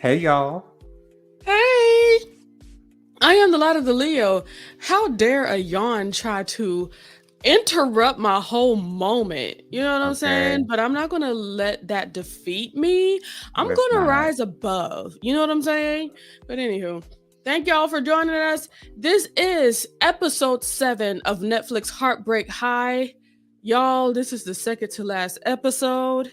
Hey y'all. Hey, I am the light of the Leo. How dare a yawn try to interrupt my whole moment? You know what I'm Okay, saying? But I'm not going to let that defeat me. I'm let's going to not. rise above. You know what I'm saying? But anywho, thank y'all for joining us. This is episode 7 of Netflix Heartbreak High. Y'all, this is the second to last episode,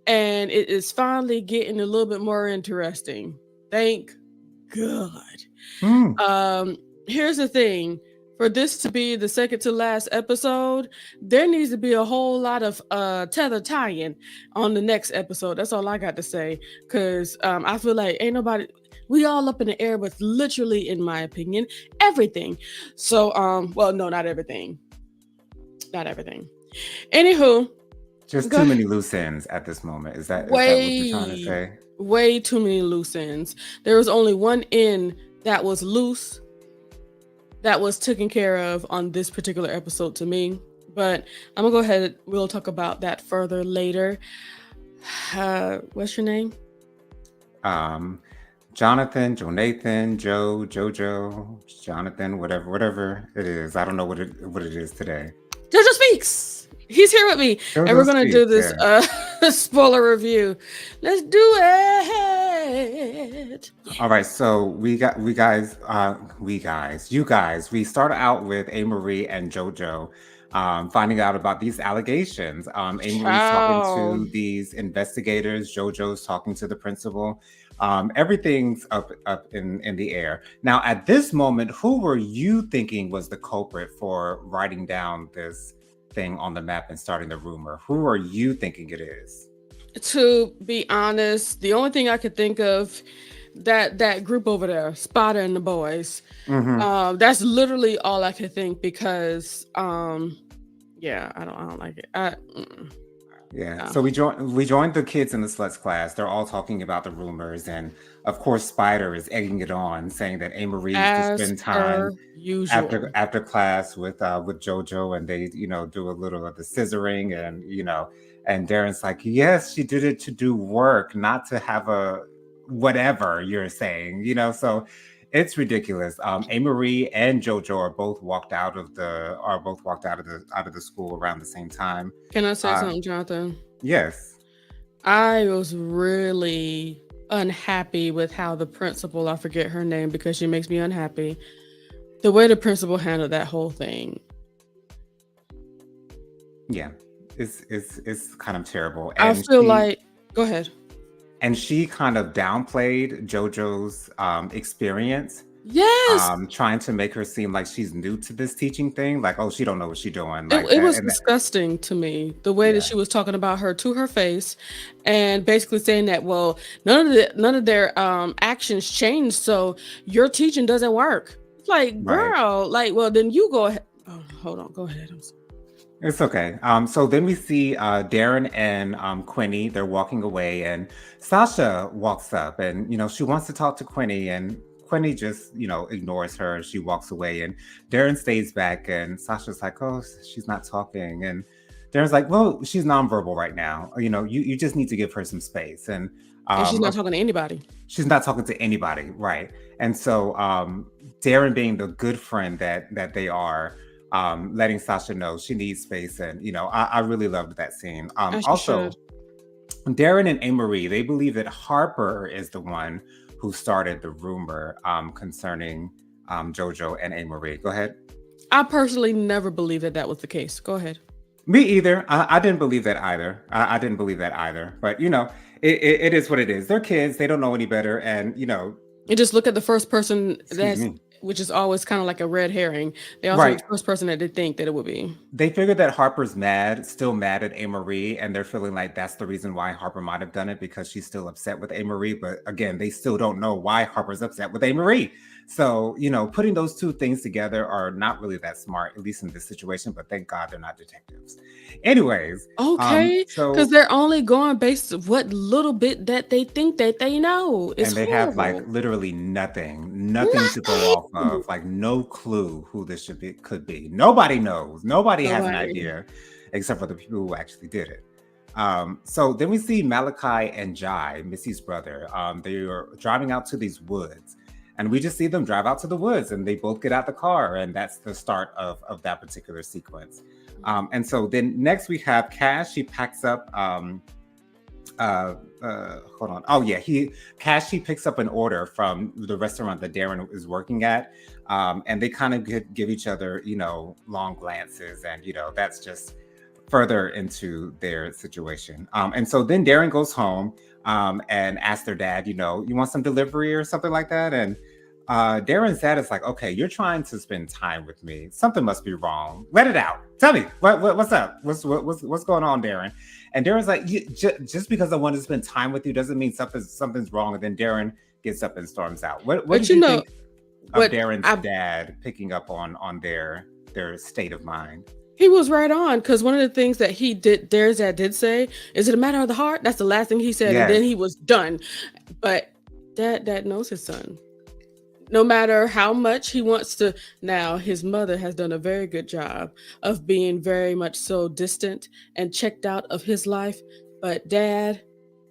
and it is finally getting a little bit more interesting. Thank God. Hmm. Um, Here's the thing. For this to be the second to last episode, there needs to be a whole lot of tether tying on the next episode. That's all I got to say. Cause I feel like ain't nobody we all up in the air with literally, in my opinion, everything. So well, no, not everything. Not everything. Anywho, Just go too ahead. many loose ends at this moment. Is that what you're trying to Way, say? way too many loose ends. There was only one end that was loose that was taken care of on this particular episode to me. But I'm gonna go ahead. We'll talk about that further later. What's your name? Um, Jonathan, Jonathan, Jojo, Jonathan, whatever it is. I don't know what it is today. JojoSPEAKS. He's here with me, and Jojo we're gonna do speaks. this Yeah. spoiler review. Let's do it. All right, so you guys, we start out with A. Marie and JoJo finding out about these allegations. A. Marie's talking Ciao. to these investigators, JoJo's talking to the principal. Everything's up in the air. Now, at this moment, who were you thinking was the culprit for writing down this thing on the map and starting the rumor? Who are you thinking it is? To be honest, the only thing I could think of, that group over there, Spotter and the boys. Mm-hmm. That's literally all I could think because yeah, I don't like it. Yeah. No. So we joined the kids in the sluts class. They're all talking about the rumors, and of course, Spider is egging it on, saying that A. Marie used to As spend time per usual. after class with JoJo, and they do a little of the scissoring, and Darren's like, yes, she did it to do work, not to have a whatever you're saying, So it's ridiculous. A. Marie and JoJo are both walked out of the school around the same time. Can I say Uh, something, Jonathan? Yes. I was really unhappy with how the principal, I forget her name because she makes me unhappy, the way the principal handled that whole thing. Yeah. It's kind of terrible. I And feel she like, go ahead. and she kind of downplayed JoJo's experience, Yes, trying to make her seem like she's new to this teaching thing, like, oh, she don't know what she's doing, it, like it that. was And that, disgusting to me the way that yeah, she was talking about her to her face, and basically saying that, well, none of their actions changed, so your teaching doesn't work. It's like, right. girl, like, well, then you go ahead. Oh, hold on, go ahead. I'm sorry. It's okay. So then we see Darren and Quinny. They're walking away, and Sasha walks up, and she wants to talk to Quinny, and Quinny just ignores her, and she walks away, and Darren stays back, and Sasha's like, "Oh, she's not talking," and Darren's like, "Well, she's nonverbal right now. You just need to give her some space." And And she's not of talking to anybody. she's not talking to anybody, right? And so Darren, being the good friend that they are, letting Sasha know she needs space, and I really loved that scene. As she should. Also, Darren and Amory, they believe that Harper is the one who started the rumor concerning JoJo and Amory. Go ahead. I personally never believed that that was the case. Go ahead. Me either. I didn't believe that either. I didn't believe that either. But it is what it is. They're kids. They don't know any better, and And just look at the first person excuse that's, me. which is always kind of like a red herring. They also Right. the first person that they think that it would be. They figured that Harper's still mad at Amory, and they're feeling like that's the reason why Harper might have done it, because she's still upset with Amory. But again, they still don't know why Harper's upset with Amory. So, putting those two things together are not really that smart, at least in this situation, but thank God they're not detectives. Anyways, Okay, because so they're only going based of what little bit that they think that they know. It's and they have like horrible. literally nothing to go off Nothing. of, like no clue who this could be. Nobody knows. Nobody has an Nobody. idea except for the people who actually did it. So then we see Malachi and Jai, Missy's brother. They are driving out to these woods. And we just see them drive out to the woods and they both get out the car. And that's the start of that particular sequence. And so then next we have Cash. She packs up hold on. Oh yeah, he picks up an order from the restaurant that Darren is working at, and they kind of give each other, long glances, and that's just further into their situation. And so then Darren goes home and asks their dad, you want some delivery or something like that, and Darren's dad is like, okay, you're trying to spend time with me. Something must be wrong. Let it out. Tell me what's up. What's going on, Darren? And Darren's like, just because I want to spend time with you doesn't mean something's wrong. And then Darren gets up and storms out. What But did you you know think of what? Darren's dad picking up on their state of mind? He was right on, because one of the things that he did, there's that did say, "Is it a matter of the heart?" That's the last thing he said, and then Yes, he was done. But dad knows his son. No matter how much he wants to, now his mother has done a very good job of being very much so distant and checked out of his life. But dad,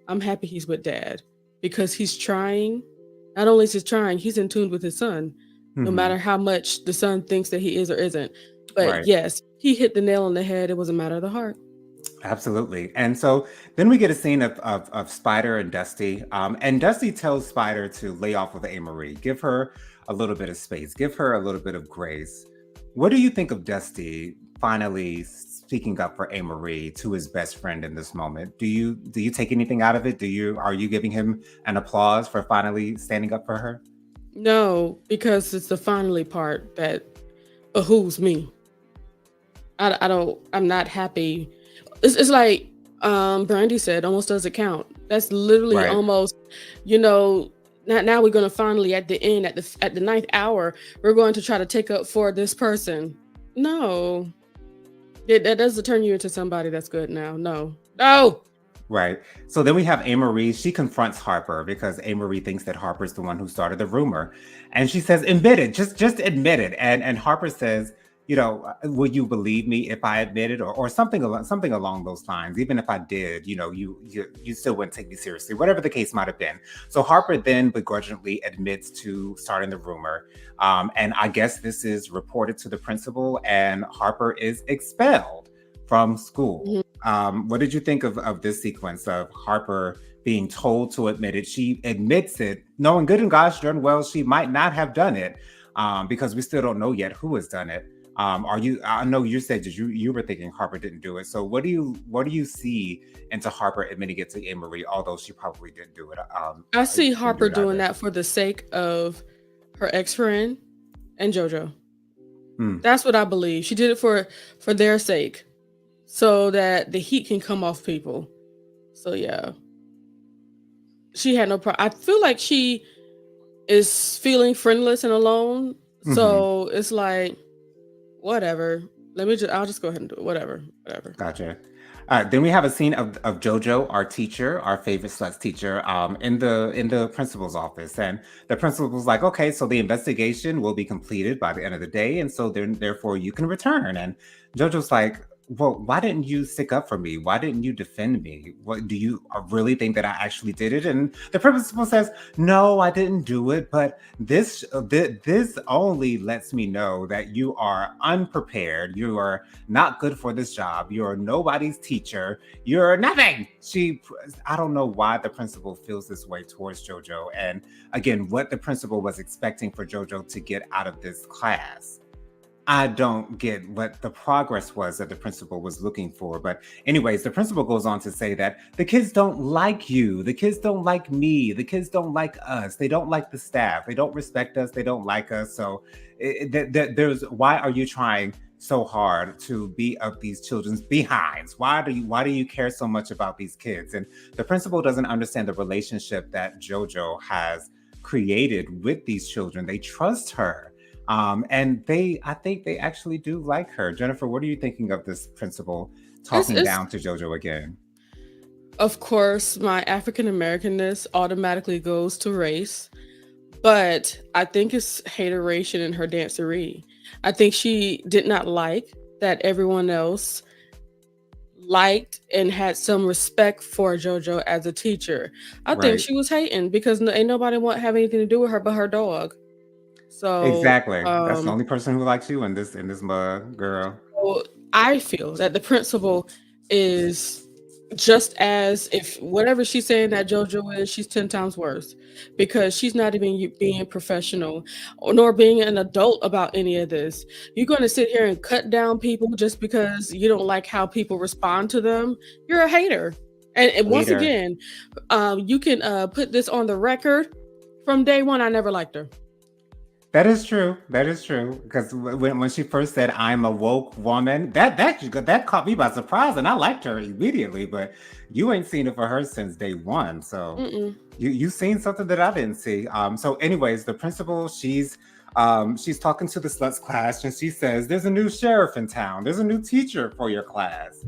I'm happy he's with dad, because he's trying. Not only is he trying, he's in tune with his son, no hmm matter how much the son thinks that he is or isn't. But right. yes, he hit the nail on the head. It was a matter of the heart. Absolutely. And so then we get a scene of Spider and Dusty. And Dusty tells Spider to lay off with Marie, give her a little bit of space, give her a little bit of grace. What do you think of Dusty finally speaking up for Marie to his best friend in this moment? Do you take anything out of it? Are you giving him an applause for finally standing up for her? No, because it's the finally part that behooves me. I don't, I'm not happy. It's like Brandy said, almost doesn't count. That's literally Right. almost, you know, now we're gonna finally at the end, at the ninth hour, we're going to try to take up for this person. No. That doesn't turn you into somebody that's good now. No. No. Right. So then we have Marie. She confronts Harper because Marie thinks that Harper's the one who started the rumor. And she says, admit it, just admit it. And Harper says, will you believe me if I admit it, or something along those lines? Even if I did, you still wouldn't take me seriously, whatever the case might have been. So Harper then begrudgingly admits to starting the rumor. And I guess this is reported to the principal, and Harper is expelled from school. Mhm. What did you think of this sequence of Harper being told to admit it? She admits it, knowing good and gosh darn well she might not have done it, because we still don't know yet who has done it. I know you said that you were thinking Harper didn't do it. So what do you see into Harper admitting it to Anne Marie, although she probably didn't do it? I see Didn't do Harper it doing either. that for the sake of her ex friend and JoJo. Hmm. That's what I believe. She did it for their sake, so that the heat can come off people. So yeah, she had no problem. I feel like she is feeling friendless and alone. hmm So it's like, whatever. I'll just go ahead and do it. Whatever. Whatever. Gotcha. Then we have a scene of JoJo, our teacher, our favorite sluts teacher, in the principal's office, and the principal's like, "Okay, so the investigation will be completed by the end of the day, and so then therefore you can return." And JoJo's like, "Well, why didn't you stick up for me? Why didn't you defend me? What do you really think that I actually did it?" And the principal says, "No, I didn't do it, but this only lets me know that you are unprepared. You are not good for this job. You're nobody's teacher. You're nothing." I don't know why the principal feels this way towards JoJo. And again, what the principal was expecting for JoJo to get out of this class. I don't get what the progress was that the principal was looking for. But, anyways, the principal goes on to say that the kids don't like you. The kids don't like me. The kids don't like us. They don't like the staff. They don't respect us. They don't like us. So, why are you trying so hard to be up these children's behinds? Why do you care so much about these kids? And the principal doesn't understand the relationship that JoJo has created with these children. They trust her, and I think they actually do like her. Jennifer, what are you thinking of this principal talking It's down to JoJo again? of course my African Americanness automatically goes to race, but I think it's hateration in her dancery. I think she did not like that everyone else liked and had some respect for JoJo as a teacher. I think Right. she was hating because ain't nobody want have anything to do with her but her dog. So, Exactly. That's the only person who likes you in this mug, girl. so I feel that the principal is just as if whatever she's saying that JoJo is, she's 10 times worse because she's not even being professional or nor being an adult about any of this. You're going to sit here and cut down people just because you don't like how people respond to them. You're a hater. And once Hater. again, you can put this on the record. From day one, I never liked her. That is true. That is true. Because when she first said "I'm a woke woman," that caught me by surprise, and I liked her immediately. But you ain't seen it for her since day one, so Mm-mm. you seen something that I didn't see. So, anyways, the principal she's talking to the sluts class, and she says, "There's a new sheriff in town. There's a new teacher for your class."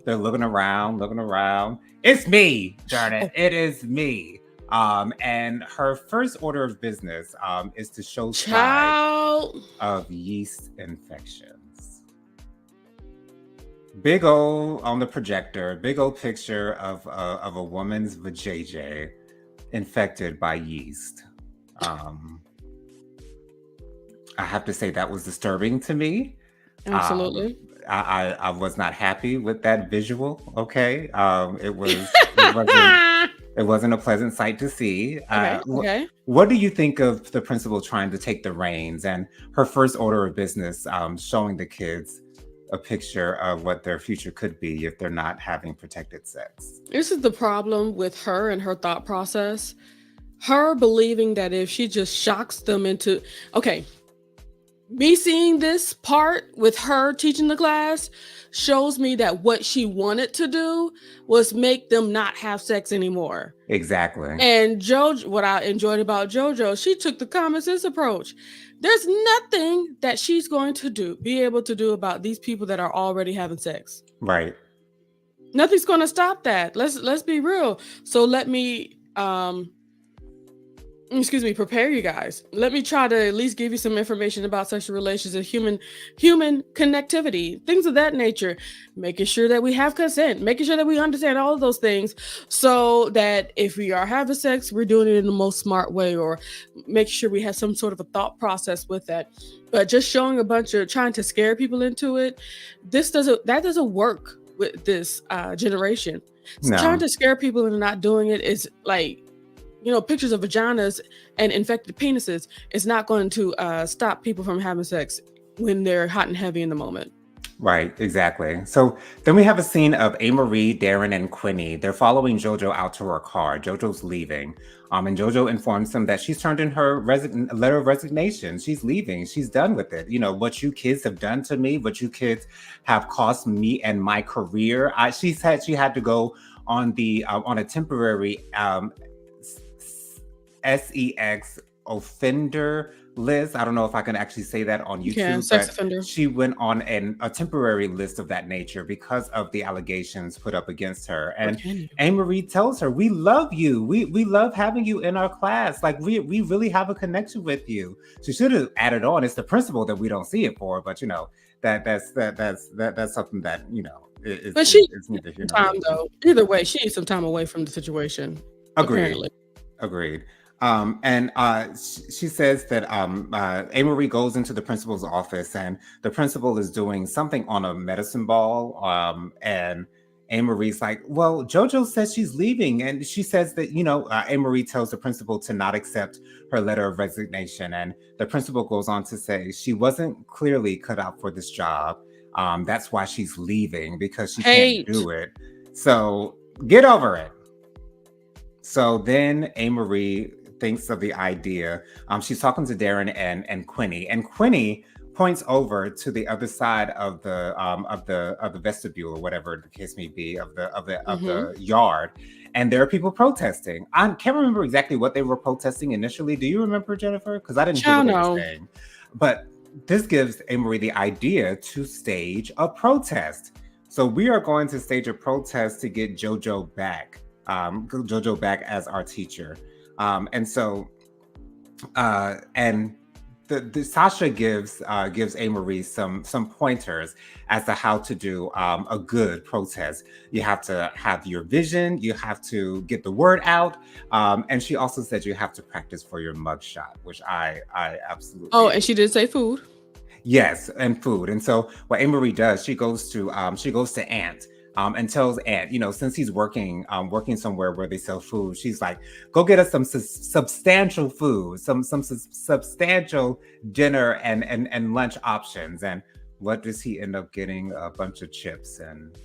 They're looking around, looking around. It's me, darn it! It is me. And her first order of business is to show signs Child. of yeast infections. Big old on the projector, big old picture of a woman's vajayjay infected by yeast. Um, I have to say that was disturbing to me. Um, Absolutely. I was not happy with that visual. Okay, it wasn't a pleasant sight to see. Okay. Okay. What do you think of the principal trying to take the reins and her first order of business, showing the kids a picture of what their future could be if they're not having protected sex? This is the problem with her and her thought process. Her believing that if she just shocks them into, okay, me seeing this part with her teaching the class shows me that what she wanted to do was make them not have sex anymore. Exactly. And JoJo, what I enjoyed about JoJo, she took the common sense approach. There's nothing that she's going to be able to do about these people that are already having sex. Right. Nothing's going to stop that. Let's be real. So let me prepare you guys. Let me try to at least give you some information about sexual relations and human connectivity, things of that nature, making sure that we have consent, making sure that we understand all of those things, so that if we are having sex, we're doing it in the most smart way, or make sure we have some sort of a thought process with that. But just showing a bunch of trying to scare people into it, that doesn't work with this generation. Trying No. to scare people into not doing it is like, pictures of vaginas and infected penises is not going to stop people from having sex when they're hot and heavy in the moment. Right, exactly. So then we have a scene of Marie, Darren, and Quinny. They're following JoJo out to her car. JoJo's leaving. And JoJo informs them that she's turned in her letter of resignation. She's leaving. She's done with it. What you kids have done to me, what you kids have cost me and my career. She said she had to go on a temporary SEX offender list. I don't know if I can actually say that on Yeah, YouTube, sex but offender. she went on a temporary list of that nature because of the allegations put up against her. Or And can you? Marie tells her, "We love you. We love having you in our class. Like we really have a connection with you." She should have added on, "It's the principal that we don't see it for," but that's something that But she is neither here needs nor some time there. though. Either way, she needs some time away from the situation. Agreed. Apparently. Agreed. And she says that Marie goes into the principal's office, and the principal is doing something on a medicine ball. And Marie's like, "Well, JoJo says she's leaving," and she says that Marie tells the principal to not accept her letter of resignation, and the principal goes on to say she wasn't clearly cut out for this job. That's why she's leaving, because she can't Hate. do it. So get over it. So then Marie thinks of the idea. She's talking to Darren and Quinny, and Quinny points over to the other side of the vestibule, or whatever the case may be, of the yard, and there are people protesting. I can't remember exactly what they were protesting initially. Do you remember, Jennifer? Because I didn't hear what they were saying. But this gives Marie the idea to stage a protest. So we are going to stage a protest to get JoJo back. JoJo back as our teacher. And the Sasha gives A Marie some pointers as to how to do a good protest. You have to have your vision, you have to get the word out, and she also said you have to practice for your mugshot, which I Oh, absolutely and she did say food. yes, and food. And so what Marie does, she goes to Aunt. And tells Aunt, since he's working somewhere where they sell food, she's like, "Go get us some substantial food, some substantial dinner and lunch options." And what does he end up getting? A bunch of chips and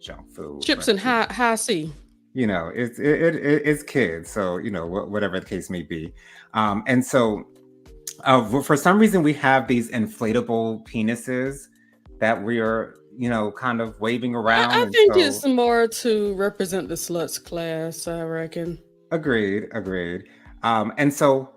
junk food. Chips But and high C. it's kids, so whatever the case may be. And so for some reason, we have these inflatable penises that we are, kind of waving around. I And think so, it's more to represent the sluts class, I reckon. agreed. And so,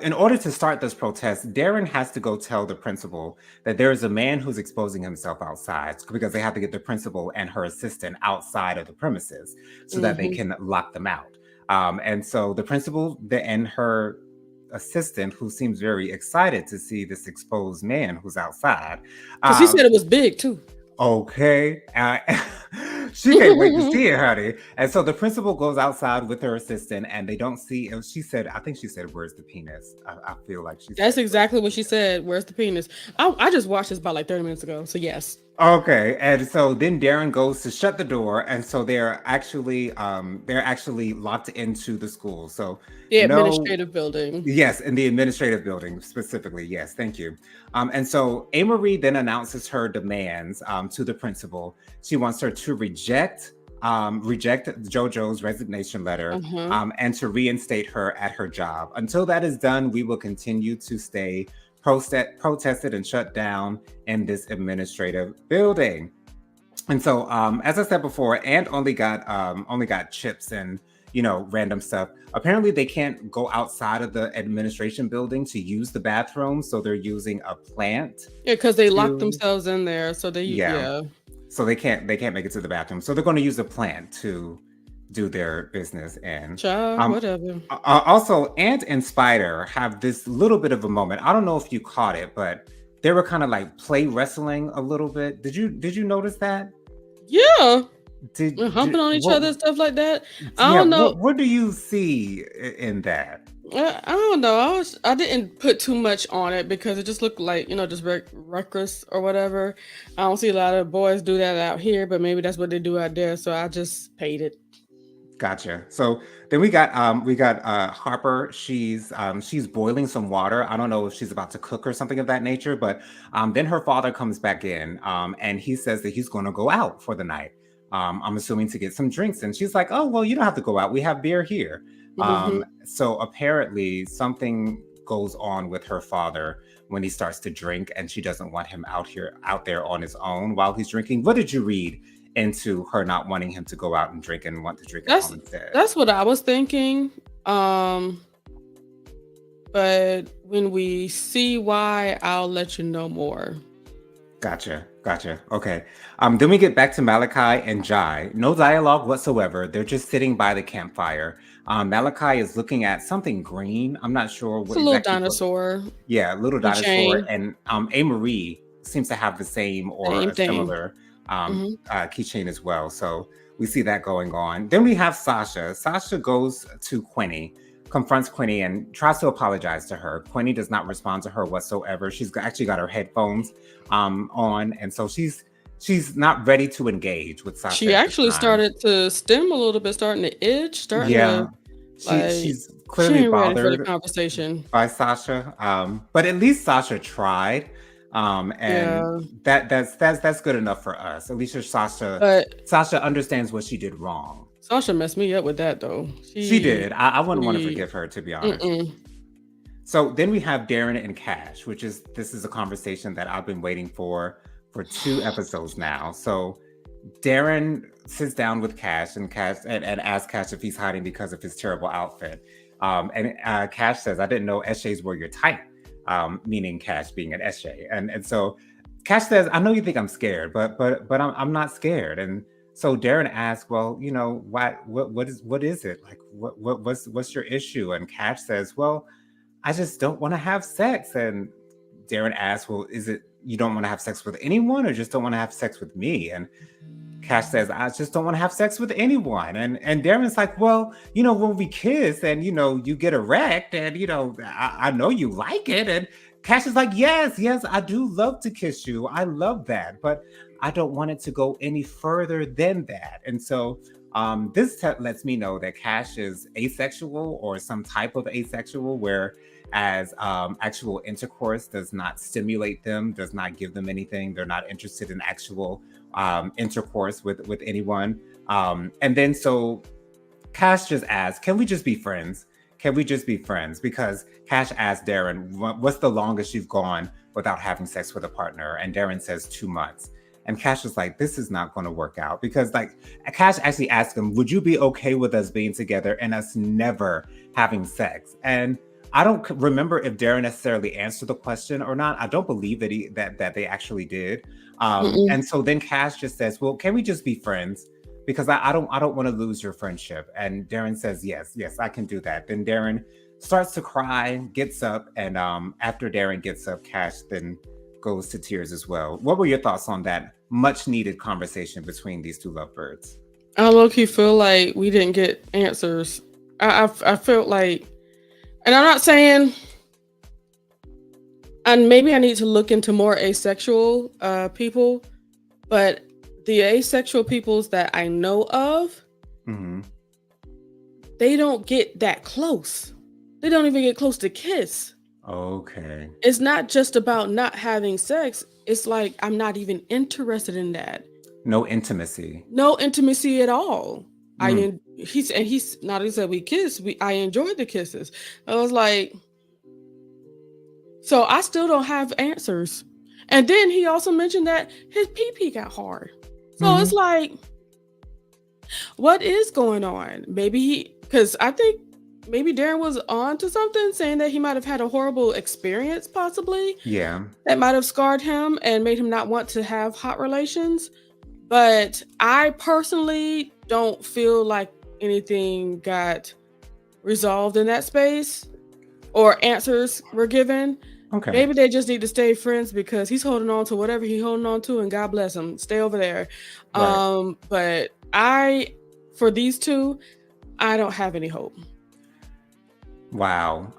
in order to start this protest, Darren has to go tell the principal that there is a man who's exposing himself outside because they have to get the principal and her assistant outside of the premises so that they Mm-hmm. can lock them out. And so the principal and her assistant, who seems very excited to see this exposed man who's outside. Because he Um, said it was big too. okay. She can't wait to see it, honey. And so the principal goes outside with her assistant, and they don't see. She said, I think she said, "Where's the penis?" I feel like she That's said, "Where's exactly the what she penis?" said. Where's the penis? I just watched this about like 30 minutes ago. So yes. Okay, and so then Darren goes to shut the door, and so they're actually locked into the school. So The no. administrative building. Yes, in the administrative building specifically. Yes, thank you. And so Marie then announces her demands to the principal. She wants her to reject JoJo's resignation letter Uh-huh. and to reinstate her at her job. Until that is done, we will continue to stay protested and shut down in this administrative building. And so, as I said before, Ant only got chips and random stuff. Apparently, they can't go outside of the administration building to use the bathroom, so they're using a plant Yeah, because they locked to themselves in there. So yeah. yeah. So they can't make it to the bathroom. So they're going to use a plant to do their business in. Child, Um, whatever. Also, Ant and Spider have this little bit of a moment. I don't know if you caught it, but they were kind of like play wrestling a little bit. Did you notice that? Yeah. And Did humping on each what? other and stuff like that. I Yeah, don't know. what do you see in that? I don't know. I didn't put too much on it because it just looked like just reckless or whatever. I don't see a lot of boys do that out here, but maybe that's what they do out there. So I just paid it. Gotcha. So then we got Harper. She's boiling some water. I don't know if she's about to cook or something of that nature, but then her father comes back in and he says that he's going to go out for the night. I'm assuming to get some drinks, and she's like, "Oh well, you don't have to go out. We have beer here." Hmm. So apparently something goes on with her father when he starts to drink, and she doesn't want him out there on his own while he's drinking. What did you read into her not wanting him to go out and drink and want to drink at That's home instead? that's what I was thinking. Um, but when we see why, I'll let you know more. Gotcha. Okay. Then we get back to Malachi and Jai. No dialogue whatsoever. They're just sitting by the campfire. Malachi is looking at something green. I'm not sure It's what a little exactly. dinosaur Yeah, little dinosaur, keychain. and A Marie seems to have the same or Same a thing. similar Hmm. keychain as well. So we see that going on. Then we have Sasha. Sasha goes to Quinny, confronts Quinny, and tries to apologize to her. Quinny does not respond to her whatsoever. She's actually got her headphones on, and so she's not ready to engage with Sasha She at this actually time. started to stim a little bit, starting to itch, starting to Yeah, like. she's She clearly ain't ready for the bothered conversation. by Sasha. But at least Sasha tried. And Yeah, that's good enough for us. At least but Sasha understands what she did wrong. Sasha messed me up with that though. She did. I wouldn't want to She, forgive her, to be honest. mm-mm. So then we have Darren and Cash, this is a conversation that I've been waiting for 2 episodes now. So Darren sits down with Cash and asks Cash if he's hiding because of his terrible outfit. And Cash says, "I didn't know SJs were your type," meaning Cash being an SJ. And so Cash says, "I know you think I'm scared, but I'm not scared." And so Darren asks, "Well, what is it? Like what's your issue?" And Cash says, "Well, I just don't want to have sex." And Darren asks, well, is it you don't want to have sex with anyone or just don't want to have sex with me? And Cash says, I just don't want to have sex with anyone. And Darren's like, well, when we kiss and you get erect and I know you like it. And Cash is like, yes, I do love to kiss you. I love that, but I don't want it to go any further than that. And so this lets me know that Cash is asexual or some type of asexual, where as actual intercourse does not stimulate them, does not give them anything. They're not interested in actual intercourse with anyone. And then so Cash just asks, can we just be friends? Can we just be friends? Because Cash asked Darren, what's the longest you've gone without having sex with a partner? And Darren says 2 months. And Cash was like, this is not going to work out, because like Cash actually asked him, would you be okay with us being together and us never having sex? And I don't remember if Darren necessarily answered the question or not. I don't believe that they actually did. Mm-mm. And so then Cash just says, well, can we just be friends? Because I don't want to lose your friendship. And Darren says, yes, I can do that. Then Darren starts to cry, gets up, and after Darren gets up, Cash then goes to tears as well. What were your thoughts on that much needed conversation between these two lovebirds? I low-key feel like we didn't get answers. I felt like, and I'm not saying, and maybe I need to look into more asexual people, but the asexual peoples that I know of, Mm-hmm. they don't get that close. They don't even get close to kiss. Okay. It's not just about not having sex. It's like, I'm not even interested in that. No intimacy. No intimacy at all. Mm. He's not, he said we kissed. I enjoyed the kisses. I was like, so I still don't have answers. And then he also mentioned that his pee got hard. So it's like, what is going on? Maybe because I think maybe Darren was on to something, saying that he might have had a horrible experience, possibly. Yeah. That might have scarred him and made him not want to have hot relations. But I personally don't feel like anything got resolved in that space or answers were given. Okay. Maybe they just need to stay friends because he's holding on to whatever he's holding on to, and God bless him. Stay over there. Right. But for these two, I don't have any hope. Wow.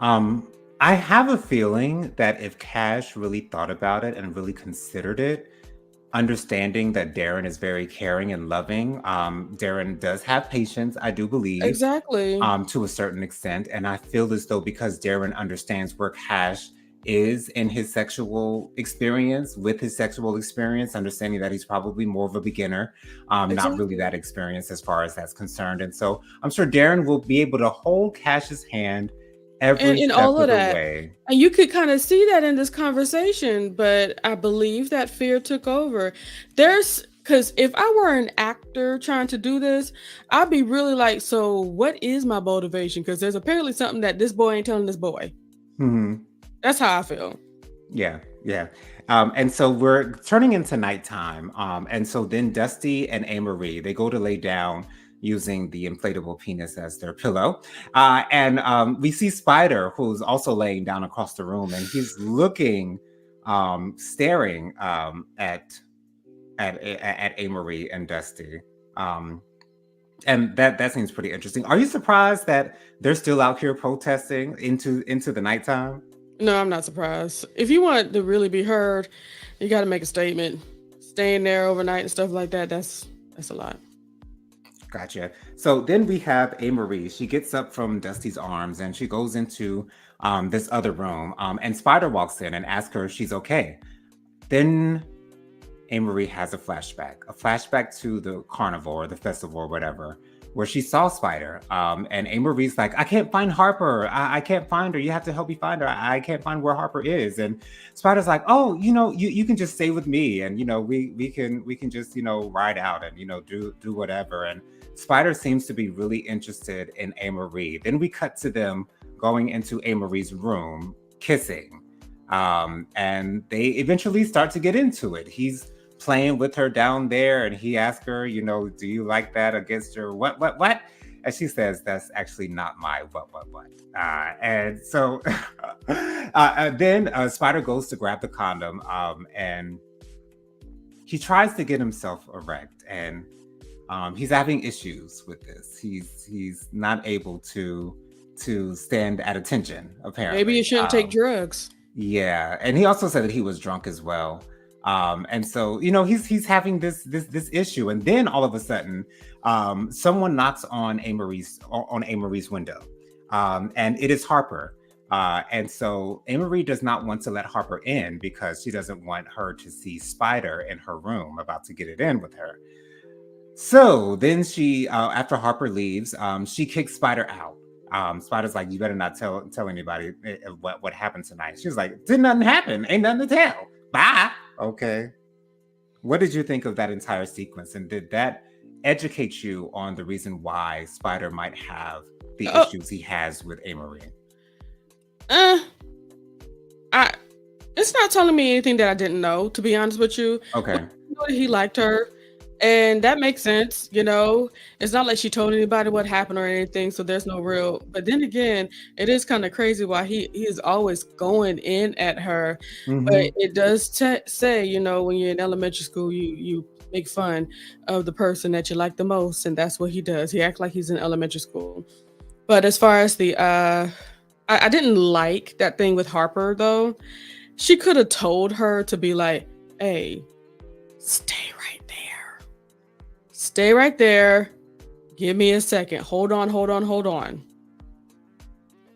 I have a feeling that if Cash really thought about it and really considered it, understanding that Darren is very caring and loving, Darren does have patience, I do believe, Exactly. to a certain extent. And I feel as though because Darren understands where Cash is in his sexual experience, understanding that he's probably more of a beginner, not really Exactly. that experienced as far as that's concerned. And so I'm sure Darren will be able to hold Cash's hand And every in step all of of the that, way. and you could kind of see that in this conversation, but I believe that fear took over. Because if I were an actor trying to do this, I'd be really like, so what is my motivation? Because there's apparently something that this boy ain't telling this boy. Mhm. That's how I feel. Yeah. And so we're turning into nighttime. And so then Dusty and Amarie, they go to lay down using the inflatable penis as their pillow. And we see Spider, who's also laying down across the room, and he's looking, staring at Amarie and Dusty. And that seems pretty interesting. Are you surprised that they're still out here protesting into the nighttime? No, I'm not surprised. If you want to really be heard, you got to make a statement. Staying there overnight and stuff like that, that's a lot. Gotcha. So then we have Amarie. She gets up from Dusty's arms and she goes into this other room. And Spider walks in and asks her if she's okay. Then Amarie has a flashback to the carnival or the festival or whatever, where she saw Spider. And Amarie's like, I can't find Harper. I can't find her. You have to help me find her. I can't find where Harper is. And Spider's like, oh, you can just stay with me, and we can just ride out and do whatever. And Spider seems to be really interested in Amarie. Then we cut to them going into Amarie's room, kissing. And they eventually start to get into it. He's playing with her down there, and he asks her, do you like that against your what? And she says, that's actually not my what. And so Then Spider goes to grab the condom, and he tries to get himself erect, and he's having issues with this. He's not able to stand at attention, Maybe you apparently. shouldn't take drugs. Yeah, and he also said that he was drunk as well. And so he's having this issue, and then all of a sudden, someone knocks on Amarie's window, and it is Harper. And so Amory does not want to let Harper in because she doesn't want her to see Spider in her room about to get it in with her. So then she, after Harper leaves, she kicks Spider out. Spider's like, "You better not tell anybody what happened tonight." She was like, "Did nothing happen? Ain't nothing to tell. Bye." Okay. What did you think of that entire sequence, and did that educate you on the reason why Spider might have the issues he has with Amory? I it's not telling me anything that I didn't know, to be honest with you. Okay. But I know that he liked her, and that makes sense. It's not like she told anybody what happened or anything, so there's no real. But then again, it is kind of crazy why he is always going in at her. But it does say, when you're in elementary school, you make fun of the person that you like the most, and that's what he does. He acts like he's in elementary school. But as far as the I didn't like that thing with Harper though. She could have told her to be like, "Hey, stay right there. Stay right there. Give me a second. Hold on, hold on, hold on.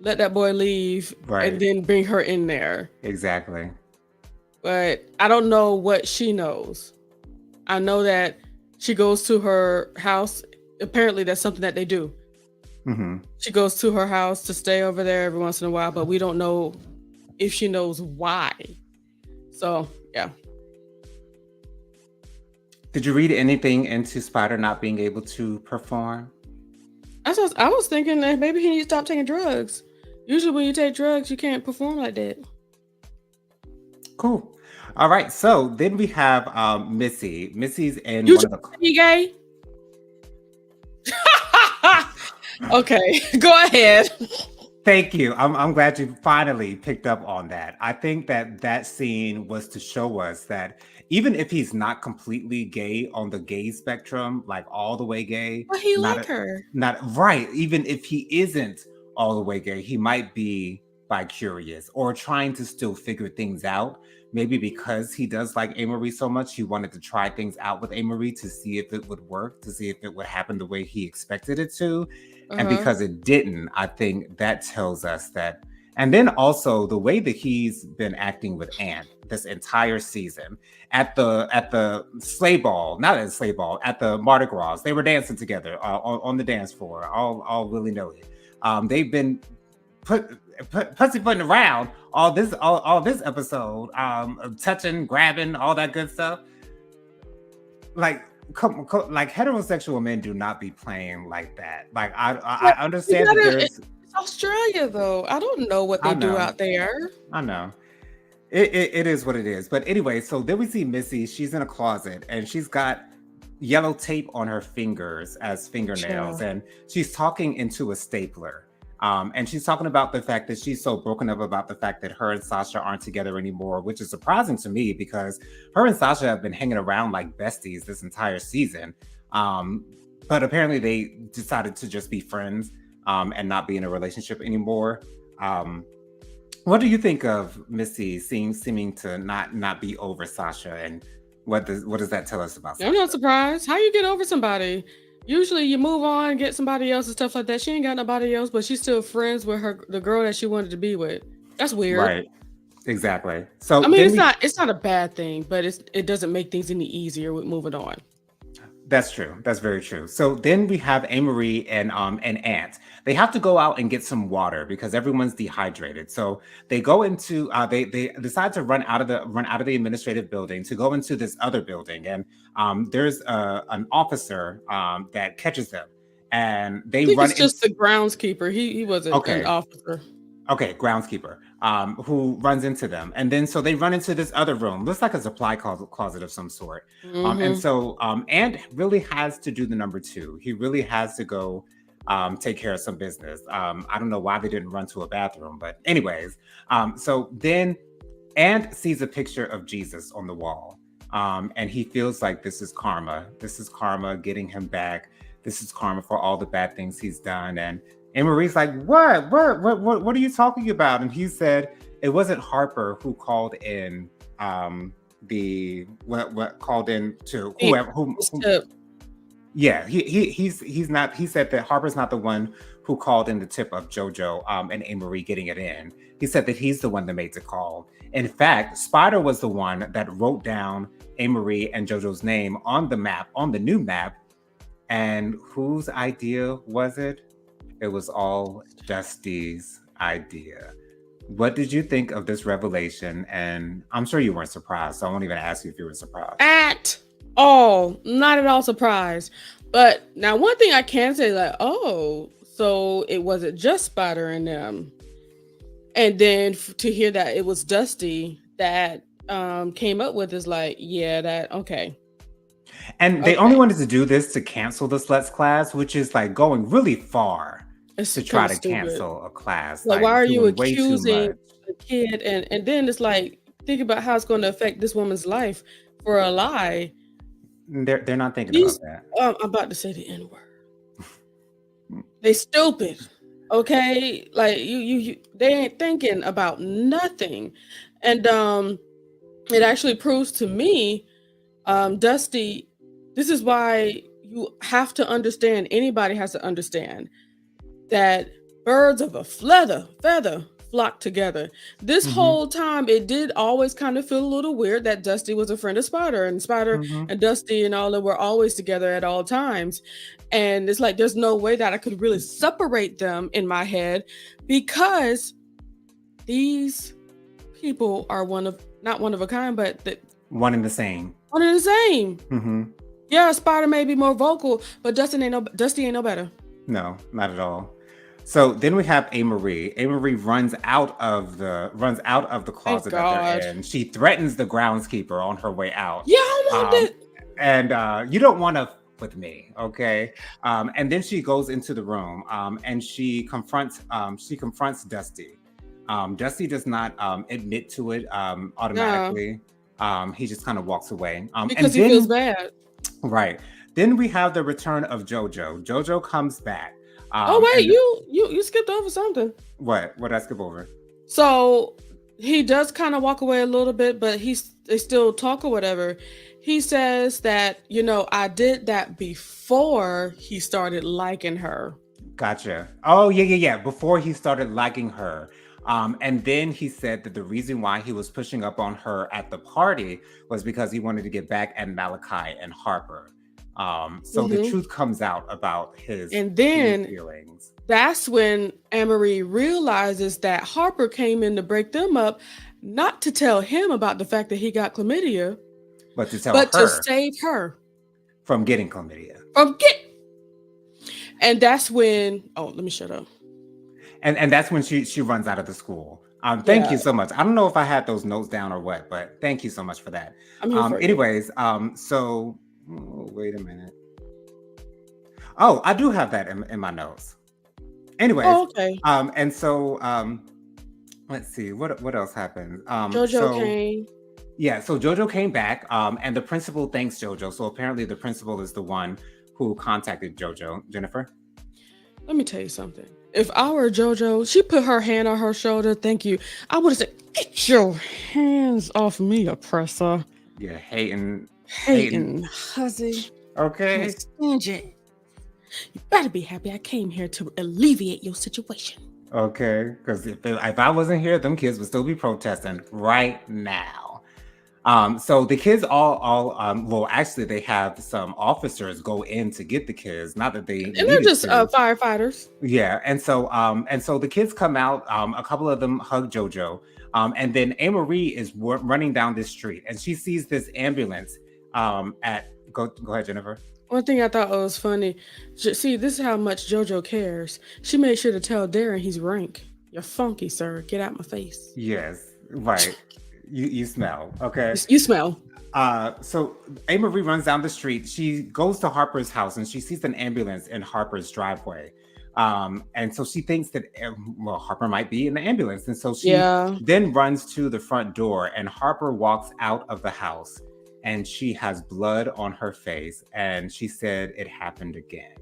Let that boy leave and then bring her in there." Exactly. But I don't know what she knows. I know that she goes to her house. Apparently that's something that they do. She goes to her house to stay over there every once in a while, but we don't know if she knows why. So, yeah. Did you read anything into Spider not being able to perform? I was thinking that maybe he needs to stop taking drugs. Usually when you take drugs, you can't perform like that. Cool. All right. So then we have Missy. Missy's in You one of the... He gay? Okay, go ahead. Thank you. I'm glad you finally picked up on that. I think that scene was to show us that even if he's not completely gay on the gay spectrum, like all the way gay, But he like her. Not right. Even if he isn't all the way gay, he might be bi-curious or trying to still figure things out. Maybe because he does like Amory so much, he wanted to try things out with Amory to see if it would work, to see if it would happen the way he expected it to. And because it didn't, I think that tells us that. And then also the way that he's been acting with Ant this entire season at the sleigh ball, not at the sleigh ball, at the Mardi Gras, they were dancing together on the dance floor, all willy-nilly. They've been pussyfooting around all this episode, touching, grabbing, all that good stuff. Like heterosexual men do not be playing like that. Like I understand that there's... It's Australia though. I don't know what they do out there. I know. It is what it is. But anyway, so then we see Missy. She's in a closet and she's got yellow tape on her fingers as fingernails, and she's talking into a stapler. And she's talking about the fact that she's so broken up about the fact that her and Sasha aren't together anymore, which is surprising to me because her and Sasha have been hanging around like besties this entire season. But apparently they decided to just be friends and not be in a relationship anymore. What do you think of Missy seeming to not be over Sasha, and what does that tell us about Sasha? I'm not surprised. How you get over somebody? Usually you move on, get somebody else and stuff like that. She ain't got nobody else, but she's still friends with the girl that she wanted to be with. That's weird. Right. Exactly. So I mean, it's not a bad thing, but it doesn't make things any easier with moving on. That's true. That's very true. So then we have Amory and Ant. They have to go out and get some water because everyone's dehydrated. So they go into they decide to run out of the administrative building to go into this other building, and there's an officer that catches them, and they run. It's just the groundskeeper. He wasn't an officer. Okay, groundskeeper, who runs into them. And then so they run into this other room. Looks like a supply closet of some sort. And so Ant really has to do the number 2. He really has to go take care of some business. I don't know why they didn't run to a bathroom, but anyways, so then and sees a picture of Jesus on the wall. And he feels like this is karma. This is karma getting him back. This is karma for all the bad things he's done. And Marie's like, what are you talking about? And he said, it wasn't Harper who called in the what called in to whoever who yeah, he's not. He said that Harper's not the one who called in the tip of JoJo and Amory getting it in. He said that he's the one that made the call. In fact, Spider was the one that wrote down Amory and JoJo's name on the map, on the new map. And whose idea was it? It was all Dusty's idea. What did you think of this revelation? And I'm sure you weren't surprised, so I won't even ask you if you were surprised. At all, not at all surprised. But now one thing I can say, like, oh, so it wasn't just Spider and them. And then to hear that it was Dusty that came up with is like, yeah, that okay. And they only wanted to do this to cancel the Sluts class, which is like going really far to try to cancel a class. Like, why are you accusing a kid? And then it's like, think about how it's going to affect this woman's life for a lie. They're not thinking about that. I'm about to say the N-word. They stupid. Okay, like you they ain't thinking about nothing. And it actually proves to me, Dusty, this is why you have to understand, anybody has to understand that birds of a feather flock together. This whole time, it did always kind of feel a little weird that Dusty was a friend of Spider, and Spider and Dusty and all that were always together at all times. And it's like, there's no way that I could really separate them in my head, because these people are not one of a kind, but one and the same. One and the same. Yeah, Spider may be more vocal, but Dusty ain't no better. No, not at all. So then we have Amory. Amory runs out of the closet that they're in. She threatens the groundskeeper on her way out. Yeah, I want it. And you don't want to with me, okay? And then she goes into the room and she confronts Dusty. Dusty does not admit to it automatically. No. He just kind of walks away. Because he feels bad. Right. Then we have the return of JoJo. JoJo comes back. Oh wait, you skipped over something. What did I skip over? So he does kind of walk away a little bit, but they still talk or whatever. He says that, I did that before he started liking her. Gotcha. Oh yeah. Before he started liking her. And then he said that the reason why he was pushing up on her at the party was because he wanted to get back at Malachi and Harper. So the truth comes out about his feelings. That's when Amory realizes that Harper came in to break them up, not to tell him about the fact that he got chlamydia, but to save her from getting chlamydia. And that's when, let me shut up. And that's when she runs out of the school. Thank you so much. I don't know if I had those notes down or what, but thank you so much for that. Anyways, so wait a minute. Oh, I do have that in my notes. Anyways, okay. And so let's see what else happened. JoJo came. Yeah, so JoJo came back, and the principal thanks JoJo. So apparently the principal is the one who contacted JoJo. Jennifer? Let me tell you something. If I were JoJo, she put her hand on her shoulder. Thank you. I would have said, "Get your hands off me, oppressor." Yeah, hating, hussy. Okay. You better be happy I came here to alleviate your situation. Okay, because if I wasn't here, them kids would still be protesting right now. So the kids well, actually, they have some officers go in to get the kids. Not that they and they're just firefighters. Yeah, and so the kids come out. A couple of them hug JoJo, and then Amory is running down this street, and she sees this ambulance. Go ahead, Jennifer. One thing I thought was funny. See, this is how much JoJo cares. She made sure to tell Darren he's rank. You're funky, sir. Get out my face. Yes, right. You smell, okay? You smell. So Amory runs down the street. She goes to Harper's house and she sees an ambulance in Harper's driveway. And so she thinks that well, Harper might be in the ambulance, and so she Yeah. then runs to the front door, and Harper walks out of the house, and she has blood on her face, and she said it happened again.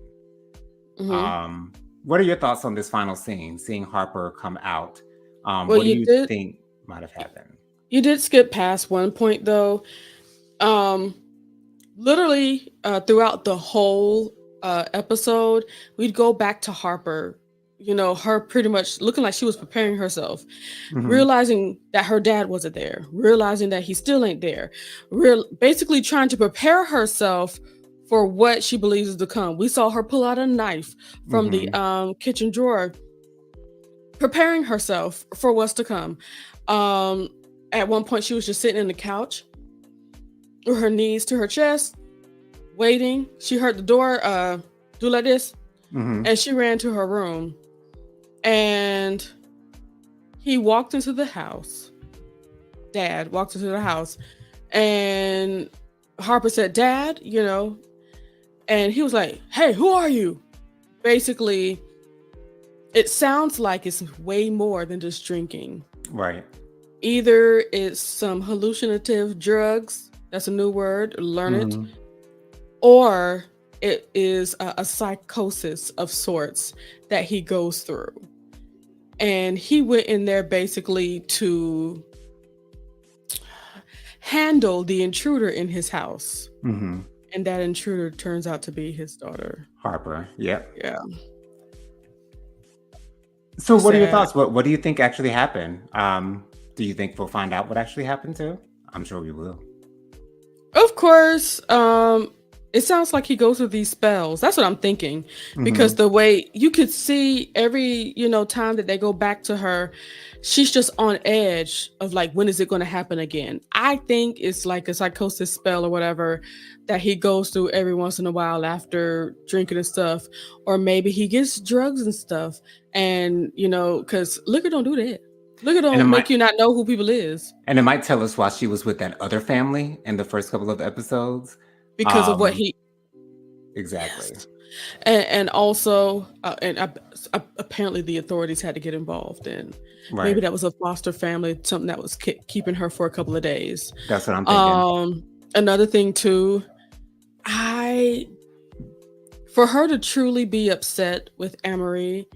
Hmm. What are your thoughts on this final scene, seeing Harper come out? Well, What do you think might have happened? you did skip past one point though. Um, Literally throughout the whole episode, we'd go back to Harper. You know, her pretty much looking like she was preparing herself, Hmm. realizing that her dad wasn't there, realizing that he still ain't there, basically trying to prepare herself for what she believes is to come. We saw her pull out a knife from the Hmm. kitchen drawer, preparing herself for what's to come. Um, at one point, she was just sitting in the couch with her knees to her chest, waiting. She heard the door do like this, Hmm. and she ran to her room. And he walked into the house. Dad walked into the house, and Harper said, "Dad," and he was like, "Hey, who are you?" Basically, it sounds like it's way more than just drinking. Right. Either it's some hallucinative drugs, that's a new word, learn it, Hmm. or it is a psychosis of sorts that he goes through. And he went in there basically to handle the intruder in his house. Hmm. And that intruder turns out to be his daughter. Harper. Yep. Yeah. So, what are your Sad. thoughts? What do you think actually happened? Do you think we'll find out what actually happened too? I'm sure we will. Of course, it sounds like he goes through these spells. That's what I'm thinking. Because Hmm. the way you could see every, time that they go back to her, she's just on edge of like, when is it going to happen again? I think it's like a psychosis spell or whatever that he goes through every once in a while after drinking and stuff. Or maybe he gets drugs and stuff. And, because liquor don't do that. Liquor And it don't might make you not know who people is tell us why she was with that other family in the first couple of episodes. because of what Um, he. exactly. Yes. And also, apparently the authorities had to get involved, and maybe Right. that was a foster family, something that was keeping her for a couple of days. That's what I'm thinking. Another thing too, I for her to truly be upset with Emery,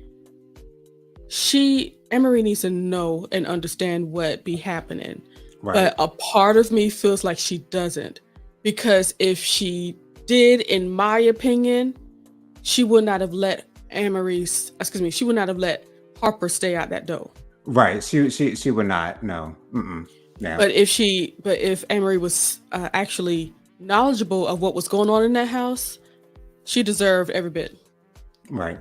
Emery needs to know and understand what be happening. Right. But a part of me feels like she doesn't, because if she did, in my opinion, she would not have let she would not have let Harper stay out that door. Right. She would not. No. Mm-mm. Yeah. But if Emery was actually knowledgeable of what was going on in that house, she deserved every bit. Right.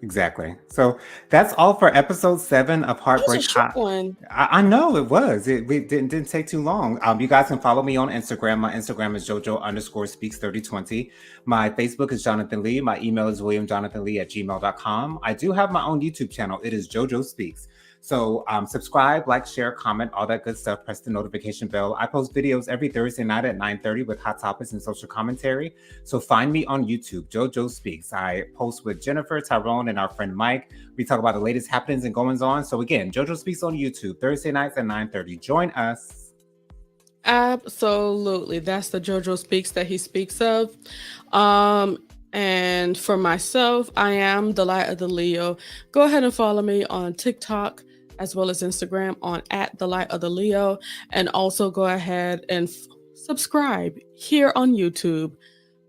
Exactly. So that's all for episode 7 of It was a Heartbreak short High. one. I know it was. It didn't take too long. You guys can follow me on Instagram. My Instagram is JoJo_speaks3020. My Facebook is Jonathan Lee. My email is williamjonathanlee@gmail.com. I do have my own YouTube channel. It is JoJo Speaks. So subscribe, like, share, comment, all that good stuff. Press the notification bell. I post videos every Thursday night at 9:30 with hot topics and social commentary. So find me on YouTube, JoJo Speaks. I post with Jennifer, Tyrone, and our friend Mike. We talk about the latest happenings and goings on. So again, JoJo Speaks on YouTube, Thursday nights at 9:30. Join us. Absolutely. That's the JoJo Speaks that he speaks of. And for myself, I am the Light of the Leo. Go ahead and follow me on TikTok as well as Instagram on @the_light_of_the_Leo. And also go ahead and subscribe here on YouTube,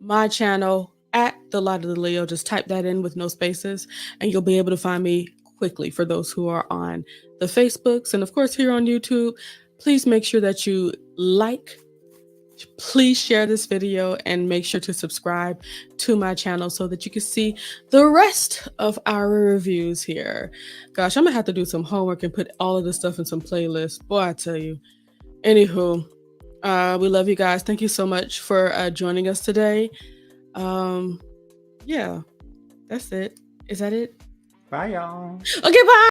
my channel @the_light_of_the_Leo. Just type that in with no spaces, and you'll be able to find me quickly. For those who are on the Facebooks and of course here on YouTube, please make sure that you please share this video, and make sure to subscribe to my channel so that you can see the rest of our reviews here. Gosh, I'm gonna have to do some homework and put all of this stuff in some playlists. Boy, I tell you. Anywho, we love you guys. Thank you so much for joining us today. Yeah, that's it. Is that it? Bye, y'all. Okay, bye.